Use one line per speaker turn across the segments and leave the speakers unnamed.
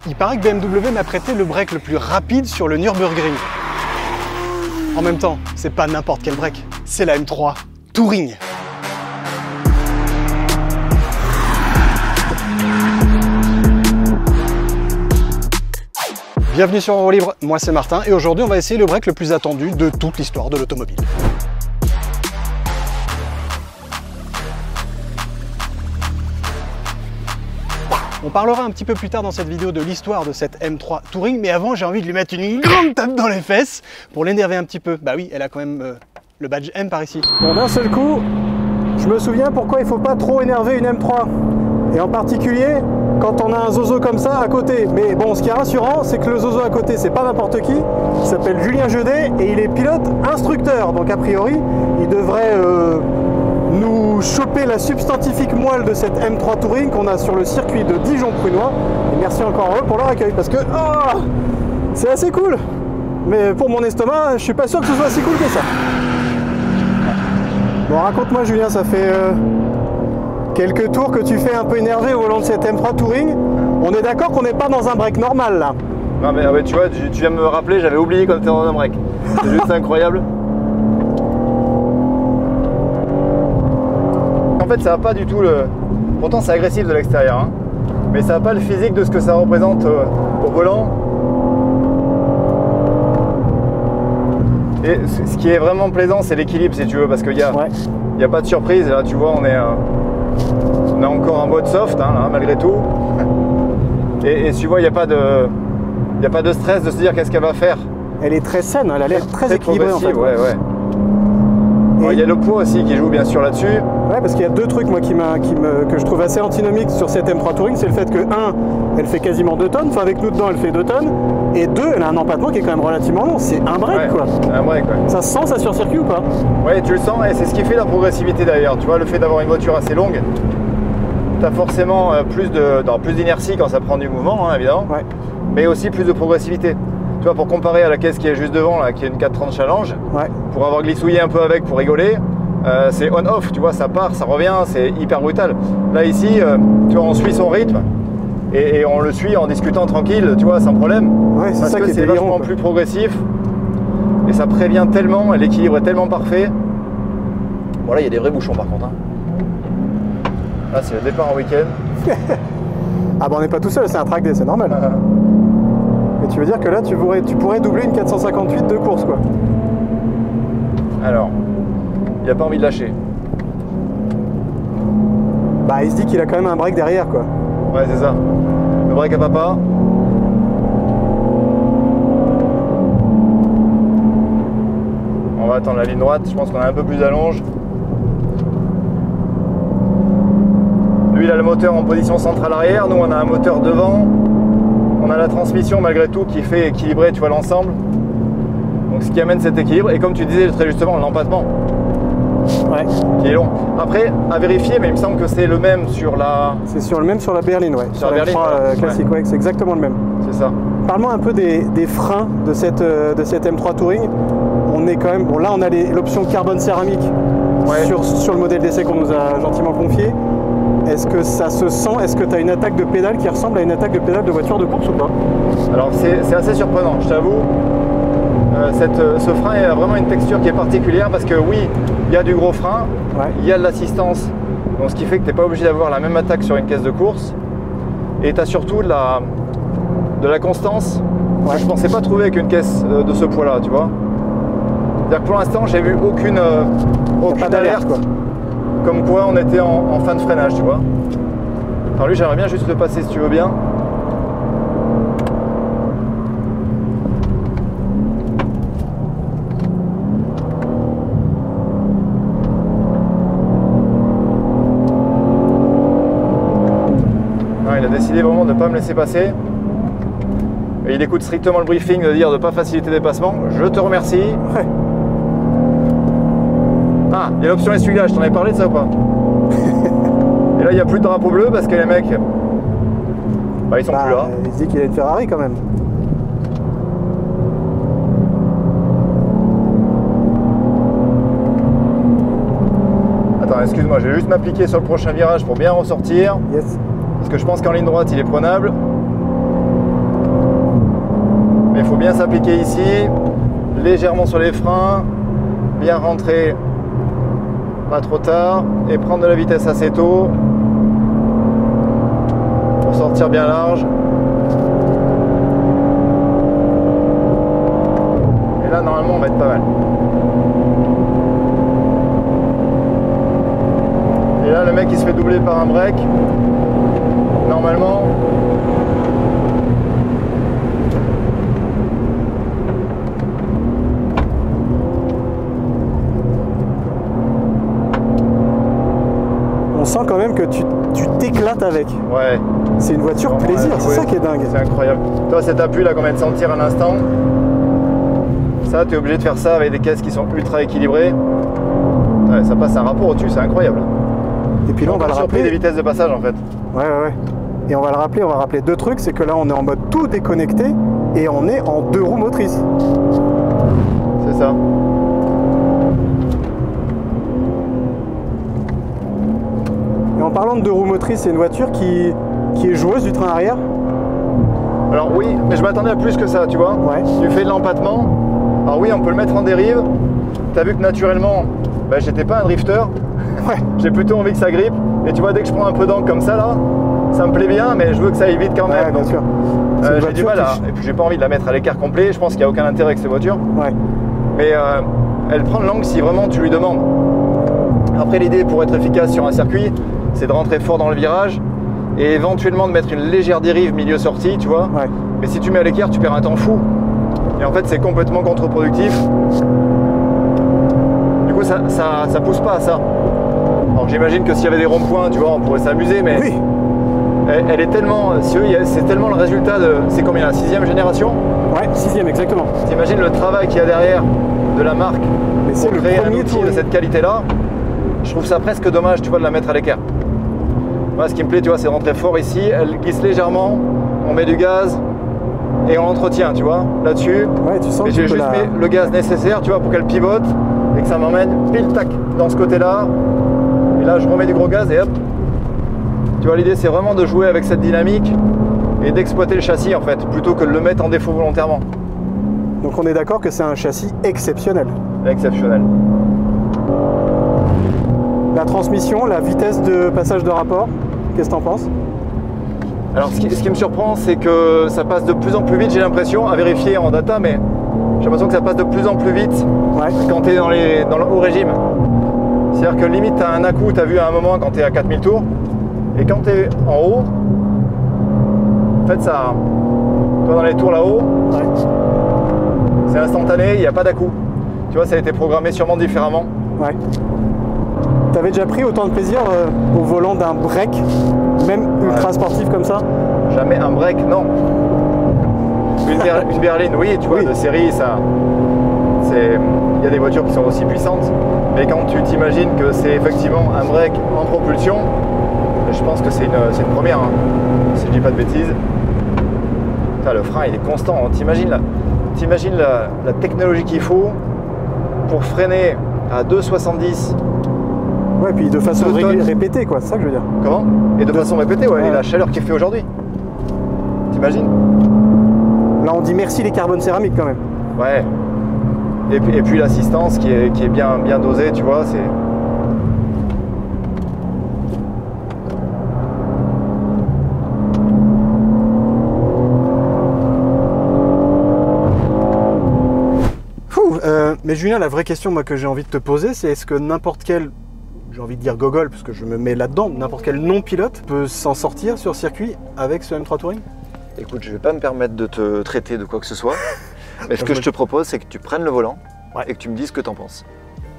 Il paraît que BMW m'a prêté le break le plus rapide sur le Nürburgring. En même temps, c'est pas n'importe quel break, c'est la M3 Touring. Bienvenue sur En Roue Libre, moi c'est Martin et aujourd'hui on va essayer le break le plus attendu de toute l'histoire de l'automobile. On parlera un petit peu plus tard dans cette vidéo de l'histoire de cette M3 Touring, mais avant j'ai envie de lui mettre une grande tape dans les fesses pour l'énerver un petit peu. Bah oui, elle a quand même le badge M par ici. Bon, d'un seul coup, je me souviens pourquoi il faut pas trop énerver une M3. Et en particulier, quand on a un zozo comme ça à côté. Mais bon, ce qui est rassurant, c'est que le zozo à côté, c'est pas n'importe qui. Il s'appelle Julien Jedet et il est pilote instructeur. Donc a priori, il devrait nous choper la substantifique moelle de cette M3 Touring qu'on a sur le circuit de Dijon-Prunois. Et merci encore à eux pour leur accueil parce que c'est assez cool. Mais pour mon estomac, je suis pas sûr que ce soit si cool que ça. Bon, raconte-moi Julien, ça fait quelques tours que tu fais un peu énervé au volant de cette M3 Touring. On est d'accord qu'on n'est pas dans un break normal là.
Non mais tu vois, tu viens de me rappeler, j'avais oublié qu'on était dans un break. C'est juste incroyable. En fait, ça n'a pas du tout le... Pourtant, c'est agressif de l'extérieur, hein. Mais ça n'a pas le physique de ce que ça représente au volant. Et ce qui est vraiment plaisant, c'est l'équilibre, si tu veux, parce qu'il n'y a pas de surprise. Là, tu vois, on est encore en mode soft, hein, là, malgré tout. Et tu vois, il n'y a pas de stress de se dire qu'est-ce qu'elle va faire.
Elle est très saine, elle a l'air très équilibrée en fait.
Ouais. Il y a le poids aussi qui joue bien sûr là-dessus.
Ouais, parce qu'il y a deux trucs moi, que je trouve assez antinomiques sur cette M3 Touring, c'est le fait que 1, elle fait quasiment 2 tonnes, enfin avec nous dedans elle fait 2 tonnes, et 2, elle a un empattement qui est quand même relativement long, c'est un break quoi.
Un break, ouais.
Ça se sent ça sur circuit ou pas?
Ouais, tu le sens, et c'est ce qui fait la progressivité d'ailleurs, tu vois, le fait d'avoir une voiture assez longue, tu as forcément plus d'inertie quand ça prend du mouvement, hein, évidemment, mais aussi plus de progressivité. Tu vois, pour comparer à la caisse qui est juste devant, là, qui est une 430 Challenge, pour avoir glissouillé un peu avec, pour rigoler, c'est on-off, tu vois, ça part, ça revient, c'est hyper brutal. Là, ici, tu vois, on suit son rythme et on le suit en discutant tranquille, tu vois, sans problème.
Ouais, c'est ça
que c'est vachement plus progressif et ça prévient tellement, l'équilibre est tellement parfait. Bon, là, il y a des vrais bouchons par contre. Hein. Là, c'est le départ en week-end.
Ah, bah, on n'est pas tout seul, c'est un track day, c'est normal. Mais tu veux dire que là, tu pourrais doubler une 458 de course, quoi.
Alors, il n'a pas envie de lâcher.
Bah, il se dit qu'il a quand même un break derrière, quoi.
Ouais, c'est ça. Le break à papa. On va attendre la ligne droite. Je pense qu'on a un peu plus d'allonge. Lui, il a le moteur en position centrale arrière. Nous, on a un moteur devant. On a la transmission malgré tout qui fait équilibrer, tu vois, l'ensemble. Donc ce qui amène cet équilibre. Et comme tu disais très justement, l'empattement. Qui est long. Après, à vérifier, mais il me semble que c'est le même sur la...
C'est sur le même sur la berline, ouais.
Sur la berline,
classique, ouais, c'est exactement le même.
C'est ça.
Parle-moi un peu des freins de cette M3 Touring. On est quand même... Bon, là, on a l'option carbone céramique sur le modèle d'essai qu'on nous a gentiment confié. Est-ce que ça se sent? Est-ce que tu as une attaque de pédale qui ressemble à une attaque de pédale de voiture de course ou pas?
Alors, c'est assez surprenant, je t'avoue. Ce frein a vraiment une texture qui est particulière parce que oui, il y a du gros frein, il y a de l'assistance, donc ce qui fait que tu n'es pas obligé d'avoir la même attaque sur une caisse de course, et tu as surtout de la constance que je ne pensais pas trouver avec une caisse de ce poids là, tu vois. C'est-à-dire que pour l'instant j'ai vu aucune alerte comme quoi on était en fin de freinage, tu vois. Alors lui, j'aimerais bien juste le passer si tu veux bien. Il a décidé vraiment de ne pas me laisser passer. Et il écoute strictement le briefing de dire de ne pas faciliter les dépassements. Je te remercie. Ah, il y a l'option essuie-glace, je t'en ai parlé de ça ou pas? Et là, il n'y a plus de drapeau bleu parce que les mecs, ils sont plus là.
Il se dit qu'il a une Ferrari quand même.
Attends, excuse-moi, je vais juste m'appliquer sur le prochain virage pour bien ressortir.
Yes.
Parce que je pense qu'en ligne droite, il est prenable. faut bien s'appliquer ici, légèrement sur les freins, bien rentrer pas trop tard et prendre de la vitesse assez tôt pour sortir bien large. Et là normalement on va être pas mal. Et là le mec il se fait doubler par un break. Normalement
on sent quand même que tu t'éclates avec.
ouais.
C'est une voiture plaisir, c'est ça qui est dingue.
C'est incroyable. Toi cet appui là qu'on vient de sentir un instant, ça tu es obligé de faire ça avec des caisses qui sont ultra équilibrées. Ouais, ça passe un rapport au-dessus, c'est incroyable.
Et puis là on va le rappeler.
Des vitesses de passage en fait.
Ouais. Et on va rappeler deux trucs, c'est que là on est en mode tout déconnecté et on est en 2 roues motrices.
C'est ça.
Et en parlant de 2 roues motrices, c'est une voiture qui est joueuse du train arrière.
Alors oui, mais je m'attendais à plus que ça, tu vois.
Ouais.
Tu fais de l'empattement. Alors oui, on peut le mettre en dérive. Tu as vu que naturellement, bah, j'étais pas un drifter.
Ouais.
J'ai plutôt envie que ça grippe. Et tu vois, dès que je prends un peu d'angle comme ça, là, ça me plaît bien, mais je veux que ça aille vite quand même.
Ouais, bien sûr.
J'ai du mal et puis j'ai pas envie de la mettre à l'écart complet. Je pense qu'il n'y a aucun intérêt avec ces voitures.
Ouais.
Mais elle prend de l'angle si vraiment tu lui demandes. Après, l'idée pour être efficace sur un circuit, c'est de rentrer fort dans le virage et éventuellement de mettre une légère dérive milieu-sortie, tu vois.
Ouais.
Mais si tu mets à l'écart, tu perds un temps fou. Et en fait, c'est complètement contre-productif. Du coup, ça pousse pas à ça. Alors j'imagine que s'il y avait des ronds-points, tu vois, on pourrait s'amuser, mais
oui.
Elle est tellement, c'est tellement le résultat de, c'est combien, la 6e génération?
Ouais, 6e exactement.
T'imagines le travail qu'il y a derrière de la marque pour créer un outil de cette qualité-là. Je trouve ça presque dommage, tu vois, de la mettre à l'écart. Moi, ce qui me plaît, tu vois, c'est rentrer fort ici, elle glisse légèrement, on met du gaz et on l'entretient, tu vois, là-dessus.
Ouais, tu sens
et j'ai juste mis le gaz nécessaire, tu vois, pour qu'elle pivote et que ça m'emmène pile tac dans ce côté-là. Et là, je remets du gros gaz et hop. Tu vois, l'idée, c'est vraiment de jouer avec cette dynamique et d'exploiter le châssis, en fait, plutôt que de le mettre en défaut volontairement.
Donc on est d'accord que c'est un châssis exceptionnel.
Exceptionnel.
La transmission, la vitesse de passage de rapport, qu'est-ce que t'en penses?
Alors ce qui me surprend, c'est que ça passe de plus en plus vite, j'ai l'impression, à vérifier en data, mais j'ai l'impression que ça passe de plus en plus vite quand tu es dans le haut régime. C'est-à-dire que limite, tu as un à-coup, tu as vu à un moment quand tu es à 4000 tours, et quand tu es en haut, en fait, ça, toi dans les tours là-haut, c'est instantané, il n'y a pas d'à-coup. Tu vois, ça a été programmé sûrement différemment.
Ouais. T'avais déjà pris autant de plaisir au volant d'un break, même ultra sportif comme ça?
Jamais un break, non. Une berline, oui, tu vois, de série, ça. Il y a des voitures qui sont aussi puissantes, mais quand tu t'imagines que c'est effectivement un break en propulsion, je pense que c'est une première, hein, si je dis pas de bêtises. Putain, le frein il est constant, t'imagines la technologie qu'il faut pour freiner à 2,70.
Ouais, puis de façon répétée, quoi, c'est ça que je veux dire.
Comment? Et de façon répétée, ouais, et la chaleur qu'il fait aujourd'hui. T'imagines?
Là, on dit merci les carbones céramiques quand même.
Ouais. Et puis l'assistance qui est bien dosée, tu vois, c'est...
Mais Julien, la vraie question moi, que j'ai envie de te poser, c'est est-ce que n'importe quel, j'ai envie de dire gogol, parce que je me mets là-dedans, n'importe quel non-pilote peut s'en sortir sur circuit avec ce M3 Touring?
Écoute, je vais pas me permettre de te traiter de quoi que ce soit, mais ce que je te propose, c'est que tu prennes le volant et que tu me dises ce que t'en penses.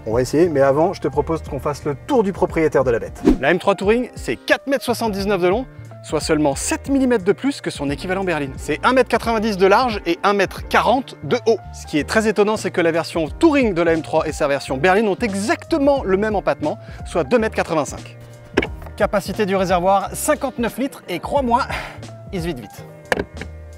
On va essayer, mais avant, je te propose qu'on fasse le tour du propriétaire de la bête. La M3 Touring, c'est 4,79 m de long, soit seulement 7 mm de plus que son équivalent berline. C'est 1,90 m de large et 1,40 m de haut. Ce qui est très étonnant, c'est que la version Touring de la M3 et sa version berline ont exactement le même empattement, soit 2,85 m. Capacité du réservoir, 59 litres, et crois-moi, il se vide vite.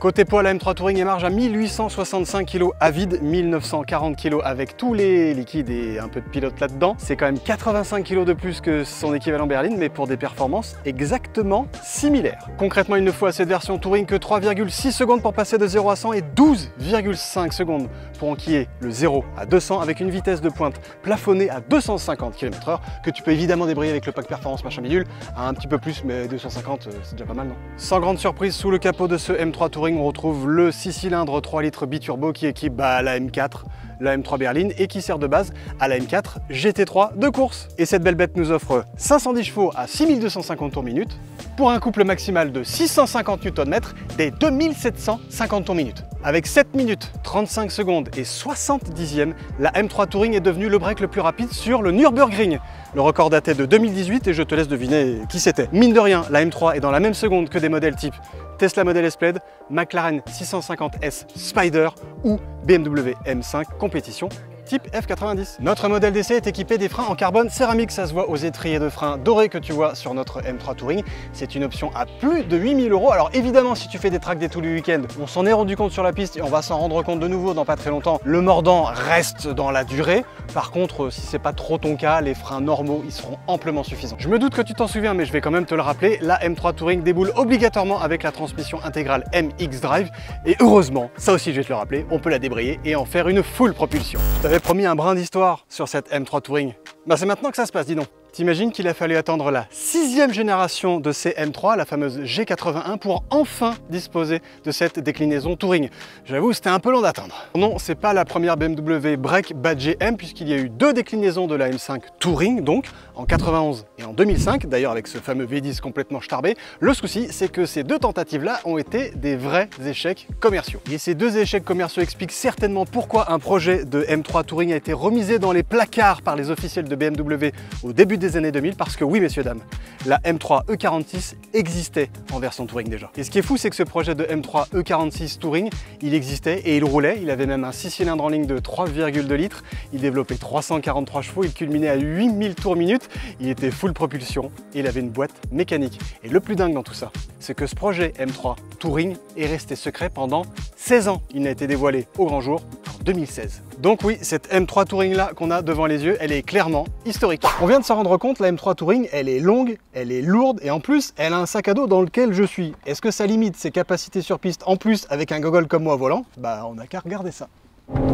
Côté poids, la M3 Touring émarge à 1865 kg à vide, 1940 kg avec tous les liquides et un peu de pilote là-dedans. C'est quand même 85 kg de plus que son équivalent berline, mais pour des performances exactement similaires. Concrètement, il ne faut à cette version Touring que 3,6 secondes pour passer de 0 à 100 et 12,5 secondes pour enquiller le 0 à 200 avec une vitesse de pointe plafonnée à 250 km/h que tu peux évidemment débrayer avec le pack performance machin bidule à un petit peu plus, mais 250 c'est déjà pas mal, non? Sans grande surprise, sous le capot de ce M3 Touring, on retrouve le 6 cylindres 3 litres biturbo qui équipe la M4, la M3 berline et qui sert de base à la M4 GT3 de course. Et cette belle bête nous offre 510 chevaux à 6250 tours minute pour un couple maximal de 650 Nm des 2750 tours minute. Avec 7 minutes 35 secondes et 60 dixièmes, la M3 Touring est devenue le break le plus rapide sur le Nürburgring. Le record datait de 2018 et je te laisse deviner qui c'était. Mine de rien, la M3 est dans la même seconde que des modèles type Tesla Model S Plaid, McLaren 650S Spider ou BMW M5 compétition type F90. Notre modèle d'essai est équipé des freins en carbone céramique, ça se voit aux étriers de freins dorés que tu vois sur notre M3 Touring. C'est une option à plus de 8000 €. Alors évidemment, si tu fais des track day tous les week-ends, on s'en est rendu compte sur la piste et on va s'en rendre compte de nouveau dans pas très longtemps. Le mordant reste dans la durée. Par contre, si c'est pas trop ton cas, les freins normaux, ils seront amplement suffisants. Je me doute que tu t'en souviens, mais je vais quand même te le rappeler, la M3 Touring déboule obligatoirement avec la transmission intégrale MX Drive. Et heureusement, ça aussi je vais te le rappeler, on peut la débrayer et en faire une full propulsion. Je t'avais promis un brin d'histoire sur cette M3 Touring. Bah c'est maintenant que ça se passe, dis donc. T'imagines qu'il a fallu attendre la 6e génération de ces M3, la fameuse G81, pour enfin disposer de cette déclinaison Touring. J'avoue, c'était un peu long d'attendre. Non, c'est pas la première BMW break badgée M, puisqu'il y a eu 2 déclinaisons de la M5 Touring, donc en 91 et en 2005, d'ailleurs avec ce fameux V10 complètement starbé. Le souci, c'est que ces 2 tentatives-là ont été des vrais échecs commerciaux. Et ces 2 échecs commerciaux expliquent certainement pourquoi un projet de M3 Touring a été remisé dans les placards par les officiels de BMW au début des années 2000, parce que oui messieurs dames, la M3 E46 existait en version Touring déjà. Et ce qui est fou, c'est que ce projet de M3 E46 Touring, il existait et il roulait, il avait même un 6 cylindres en ligne de 3,2 litres, il développait 343 chevaux, il culminait à 8000 tours minute, il était full propulsion et il avait une boîte mécanique. Et le plus dingue dans tout ça, c'est que ce projet M3 Touring est resté secret pendant 16 ans. Il n'a été dévoilé au grand jour en 2016. Donc oui, cette M3 Touring là qu'on a devant les yeux, elle est clairement historique. On vient de s'en rendre compte, la M3 Touring, elle est longue, elle est lourde et en plus, elle a un sac à dos dans lequel je suis. Est-ce que ça limite ses capacités sur piste en plus avec un gogol comme moi au volant? Bah on n'a qu'à regarder ça.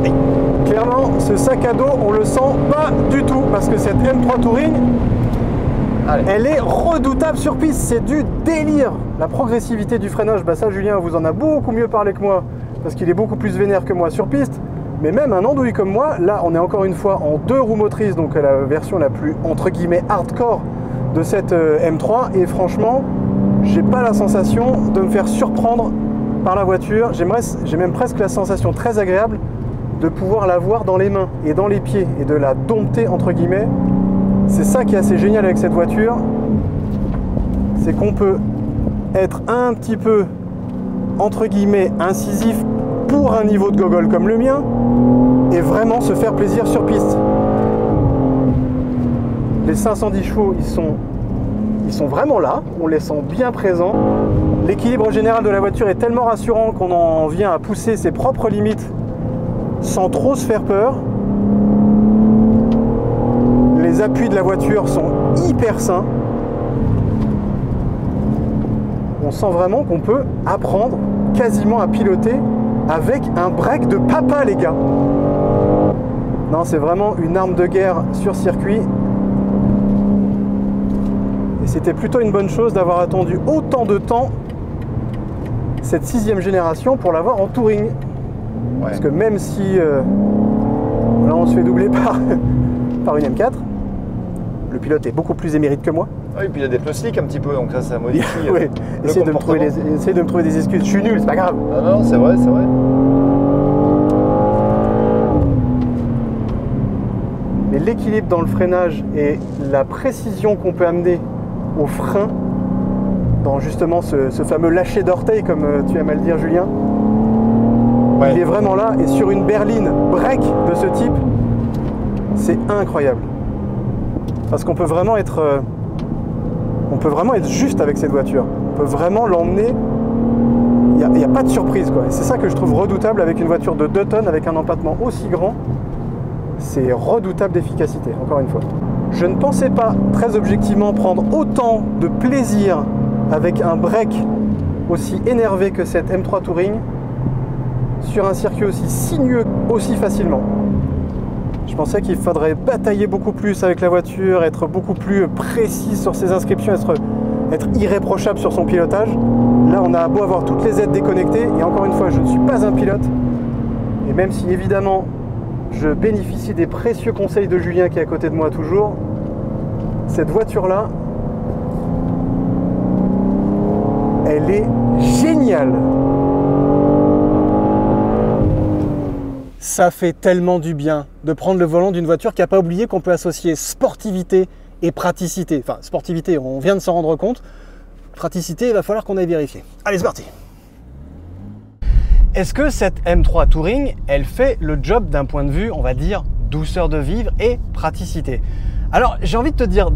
Oui. Clairement, ce sac à dos, on le sent pas du tout parce que cette M3 Touring, elle est redoutable sur piste, c'est du délire. La progressivité du freinage, bah ça Julien vous en a beaucoup mieux parlé que moi parce qu'il est beaucoup plus vénère que moi sur piste. Mais même un andouille comme moi, là on est encore une fois en 2 roues motrices, donc la version la plus entre guillemets hardcore de cette M3 et franchement, j'ai pas la sensation de me faire surprendre par la voiture. J'ai même presque la sensation très agréable de pouvoir la voir dans les mains et dans les pieds et de la dompter entre guillemets. C'est ça qui est assez génial avec cette voiture, c'est qu'on peut être un petit peu entre guillemets incisif pour un niveau de gogol comme le mien et vraiment se faire plaisir sur piste. Les 510 chevaux, ils sont vraiment là, on les sent bien présents. L'équilibre général de la voiture est tellement rassurant qu'on en vient à pousser ses propres limites sans trop se faire peur. Les appuis de la voiture sont hyper sains. On sent vraiment qu'on peut apprendre quasiment à piloter avec un break de papa les gars. Non, c'est vraiment une arme de guerre sur circuit. Et c'était plutôt une bonne chose d'avoir attendu autant de temps cette 6e génération pour l'avoir en touring. Ouais. Parce que même si là on se fait doubler par une M4, le pilote est beaucoup plus émérite que moi.
Oui, et puis il y a des pneus slick un petit peu, donc ça modifie.
Oui, essayez de me trouver des excuses. Je suis nul, c'est pas grave.
Ah non, c'est vrai, c'est vrai.
Mais l'équilibre dans le freinage et la précision qu'on peut amener au frein, dans justement ce fameux lâcher d'orteil, comme tu aimes à le dire, Julien, ouais. Il est vraiment là. Et sur une berline break de ce type, c'est incroyable. Parce qu'on peut vraiment être... juste avec cette voiture. On peut vraiment l'emmener. Il il n'y a pas de surprise, quoi. C'est ça que je trouve redoutable avec une voiture de 2 tonnes, avec un empattement aussi grand. C'est redoutable d'efficacité, encore une fois. Je ne pensais pas, très objectivement, prendre autant de plaisir avec un break aussi énervé que cette M3 Touring sur un circuit aussi sinueux, aussi facilement. Je pensais qu'il faudrait batailler beaucoup plus avec la voiture, être beaucoup plus précis sur ses inscriptions, être irréprochable sur son pilotage. Là, on a beau avoir toutes les aides déconnectées, et encore une fois, je ne suis pas un pilote. Et même si, évidemment, je bénéficie des précieux conseils de Julien qui est à côté de moi toujours, cette voiture-là, elle est géniale. Ça fait tellement du bien de prendre le volant d'une voiture qui n'a pas oublié qu'on peut associer sportivité et praticité. Enfin, sportivité, on vient de s'en rendre compte. Praticité, il va falloir qu'on aille vérifier. Allez, c'est parti. Est-ce que cette M3 Touring, elle fait le job d'un point de vue, on va dire, douceur de vivre et praticité? Alors, j'ai envie de te dire,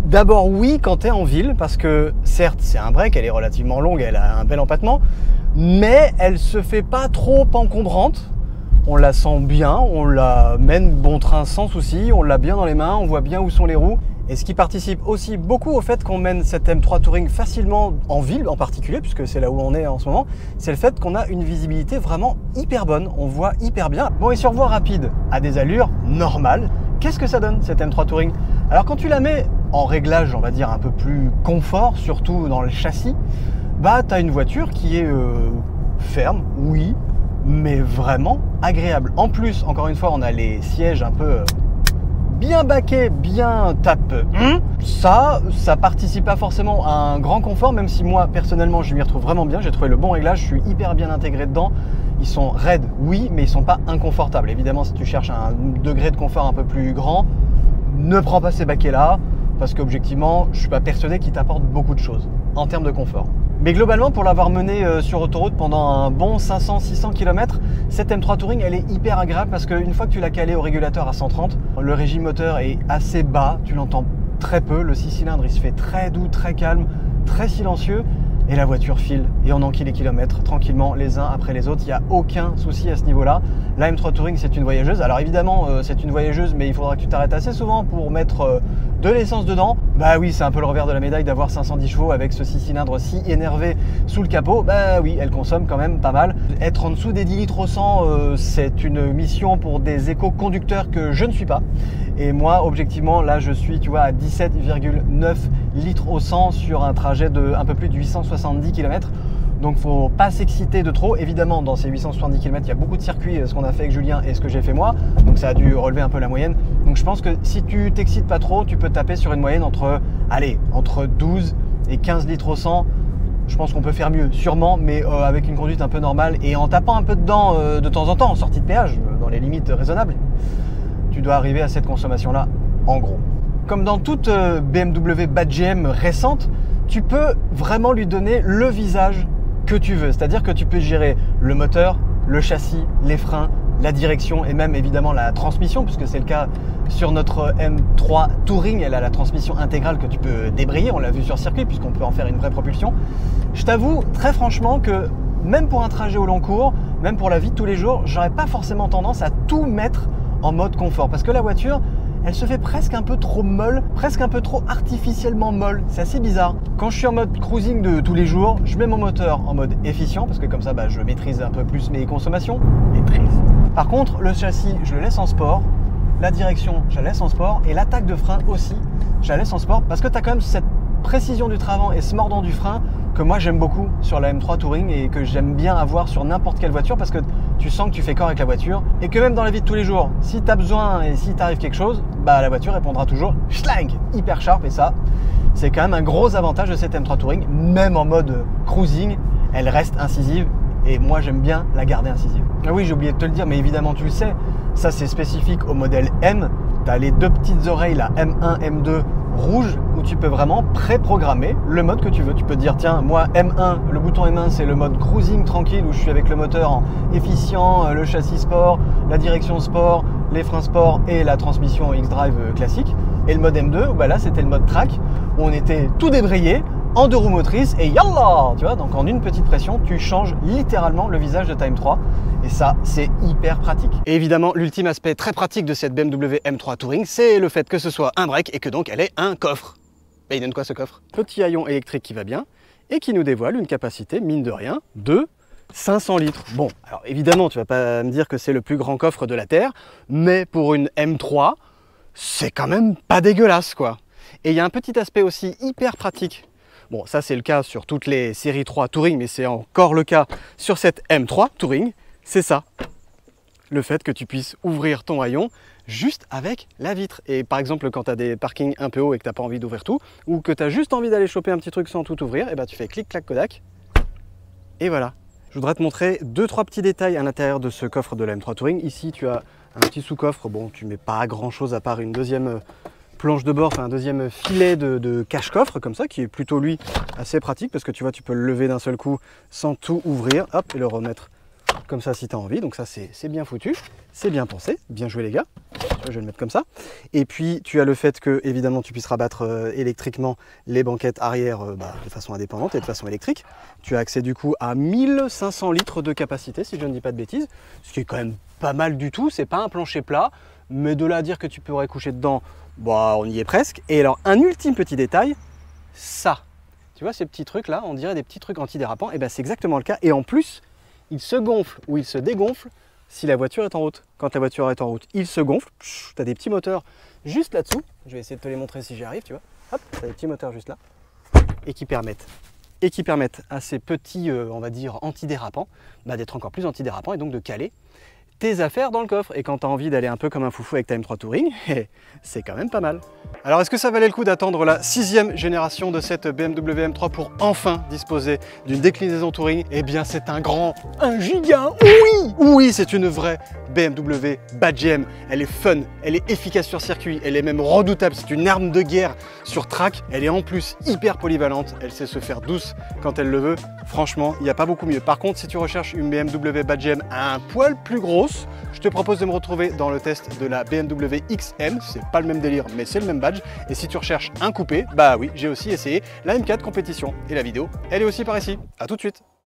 d'abord oui quand tu es en ville, parce que certes, c'est un break, elle est relativement longue, elle a un bel empattement, mais elle se fait pas trop encombrante. On la sent bien, on la mène bon train sans souci, on l'a bien dans les mains, on voit bien où sont les roues. Et ce qui participe aussi beaucoup au fait qu'on mène cette M3 Touring facilement en ville en particulier, puisque c'est là où on est en ce moment, c'est le fait qu'on a une visibilité vraiment hyper bonne, on voit hyper bien. Bon, et sur voie rapide, à des allures normales, qu'est-ce que ça donne cette M3 Touring? Alors quand tu la mets en réglage, on va dire un peu plus confort, surtout dans le châssis, bah tu as une voiture qui est ferme, oui, mais vraiment agréable. En plus, encore une fois, on a les sièges un peu bien baqués, bien tapés. Ça participe pas forcément à un grand confort, même si moi, personnellement, je m'y retrouve vraiment bien. J'ai trouvé le bon réglage, je suis hyper bien intégré dedans. Ils sont raides, oui, mais ils sont pas inconfortables. Évidemment, si tu cherches un degré de confort un peu plus grand, ne prends pas ces baquets-là, parce qu'objectivement, je suis pas persuadé qu'ils t'apportent beaucoup de choses en termes de confort. Mais globalement, pour l'avoir mené sur autoroute pendant un bon 500-600 km, cette M3 Touring, elle est hyper agréable parce qu'une fois que tu l'as calé au régulateur à 130, le régime moteur est assez bas, tu l'entends très peu, le 6 cylindres il se fait très doux, très calme, très silencieux, et la voiture file et on enquille les kilomètres tranquillement les uns après les autres, il n'y a aucun souci à ce niveau-là. La M3 Touring, c'est une voyageuse. Alors évidemment, c'est une voyageuse, mais il faudra que tu t'arrêtes assez souvent pour mettre de l'essence dedans. Bah oui, c'est un peu le revers de la médaille d'avoir 510 chevaux avec ce 6 cylindres si énervé sous le capot. Bah oui, elle consomme quand même pas mal. Être en dessous des 10 litres au 100, c'est une mission pour des éco-conducteurs que je ne suis pas. Et moi, objectivement, là, je suis, tu vois, à 17,9 litres au 100 sur un trajet de un peu plus de 870 km. Donc, faut pas s'exciter de trop. Évidemment, dans ces 870 km, il y a beaucoup de circuits, ce qu'on a fait avec Julien et ce que j'ai fait moi. Donc, ça a dû relever un peu la moyenne. Donc, je pense que si tu t'excites pas trop, tu peux taper sur une moyenne entre 12 et 15 litres au 100. Je pense qu'on peut faire mieux, sûrement, mais avec une conduite un peu normale et en tapant un peu dedans de temps en temps, en sortie de péage, dans les limites raisonnables. Tu dois arriver à cette consommation-là, en gros. Comme dans toute BMW Badge GM récente, tu peux vraiment lui donner le visage que tu veux. C'est-à-dire que tu peux gérer le moteur, le châssis, les freins, la direction et même évidemment la transmission, puisque c'est le cas sur notre M3 Touring. Elle a la transmission intégrale que tu peux débrayer, on l'a vu sur circuit, puisqu'on peut en faire une vraie propulsion. Je t'avoue très franchement que même pour un trajet au long cours, même pour la vie de tous les jours, j'aurais pas forcément tendance à tout mettre en mode confort, parce que la voiture, elle se fait presque un peu trop molle, presque un peu trop artificiellement molle. C'est assez bizarre. Quand je suis en mode cruising de tous les jours, je mets mon moteur en mode efficient, parce que comme ça, je maîtrise un peu plus mes consommations. Par contre, le châssis, je le laisse en sport. La direction, je la laisse en sport. Et l'attaque de frein aussi, je la laisse en sport, parce que tu as quand même cette précision du travail et ce mordant du frein que moi j'aime beaucoup sur la M3 Touring et que j'aime bien avoir sur n'importe quelle voiture, parce que tu sens que tu fais corps avec la voiture et que même dans la vie de tous les jours, si tu as besoin et si t'arrive quelque chose, la voiture répondra toujours schlang, hyper sharp. Et ça, c'est quand même un gros avantage de cette M3 Touring. Même en mode cruising, elle reste incisive et moi j'aime bien la garder incisive. Ah oui, j'ai oublié de te le dire, mais évidemment tu le sais, ça c'est spécifique au modèle M. Tu as les deux petites oreilles, la M1, M2 rouge, où tu peux vraiment préprogrammer le mode que tu veux. Tu peux dire, tiens, moi M1, le bouton M1 c'est le mode cruising tranquille où je suis avec le moteur en efficient, le châssis sport, la direction sport, les freins sport et la transmission X-Drive classique. Et le mode M2, là c'était le mode track où on était tout débrayé, en 2 roues motrices et yallah, tu vois, donc en une petite pression, tu changes littéralement le visage de ta M3 et ça, c'est hyper pratique. Et évidemment, l'ultime aspect très pratique de cette BMW M3 Touring, c'est le fait que ce soit un break et que donc elle ait un coffre. Et il donne quoi ce coffre? Petit haillon électrique qui va bien et qui nous dévoile une capacité, mine de rien, de 500 litres. Bon, alors évidemment, tu vas pas me dire que c'est le plus grand coffre de la Terre, mais pour une M3, c'est quand même pas dégueulasse, quoi. Et il y a un petit aspect aussi hyper pratique. Bon, ça c'est le cas sur toutes les séries 3 Touring, mais c'est encore le cas sur cette M3 Touring, c'est ça. Le fait que tu puisses ouvrir ton haillon juste avec la vitre. Et par exemple, quand tu as des parkings un peu hauts et que tu n'as pas envie d'ouvrir tout, ou que tu as juste envie d'aller choper un petit truc sans tout ouvrir, et ben tu fais clic, clac, Kodak, et voilà. Je voudrais te montrer 2-3 petits détails à l'intérieur de ce coffre de la M3 Touring. Ici, tu as un petit sous-coffre. Bon, tu mets pas grand-chose à part une deuxième planche de bord, enfin un deuxième filet de cache-coffre comme ça, qui est plutôt, lui, assez pratique parce que tu vois, tu peux le lever d'un seul coup sans tout ouvrir, hop, et le remettre comme ça si tu as envie. Donc ça, c'est bien foutu, c'est bien pensé, bien joué les gars. Je vais le mettre comme ça. Et puis, tu as le fait que, évidemment, tu puisses rabattre électriquement les banquettes arrière de façon indépendante et de façon électrique. Tu as accès du coup à 1500 litres de capacité, si je ne dis pas de bêtises, ce qui est quand même pas mal du tout. C'est pas un plancher plat, mais de là à dire que tu pourrais coucher dedans, bah, on y est presque. Et alors, un ultime petit détail, ça. Tu vois ces petits trucs là, on dirait des petits trucs antidérapants, et ben c'est exactement le cas. Et en plus, il se gonfle ou il se dégonfle si la voiture est en route. Quand la voiture est en route, il se gonfle. Tu as des petits moteurs juste là-dessous. Je vais essayer de te les montrer si j'y arrive, tu vois. Hop, tu as des petits moteurs juste là. Et qui permettent à ces petits, on va dire, antidérapants, d'être encore plus antidérapants et donc de caler tes affaires dans le coffre. Et quand tu as envie d'aller un peu comme un foufou avec ta M3 Touring, c'est quand même pas mal. Alors, est-ce que ça valait le coup d'attendre la 6e génération de cette BMW M3 pour enfin disposer d'une déclinaison Touring? Eh bien, c'est un giga oui! Oui, c'est une vraie BMW badge M. Elle est fun, elle est efficace sur circuit, elle est même redoutable. C'est une arme de guerre sur track. Elle est en plus hyper polyvalente. Elle sait se faire douce quand elle le veut. Franchement, il n'y a pas beaucoup mieux. Par contre, si tu recherches une BMW badge M un poil plus grosse, je te propose de me retrouver dans le test de la BMW XM. C'est pas le même délire, mais c'est le même badge. Et si tu recherches un coupé, bah oui, j'ai aussi essayé la M4 compétition. Et la vidéo, elle est aussi par ici. À tout de suite.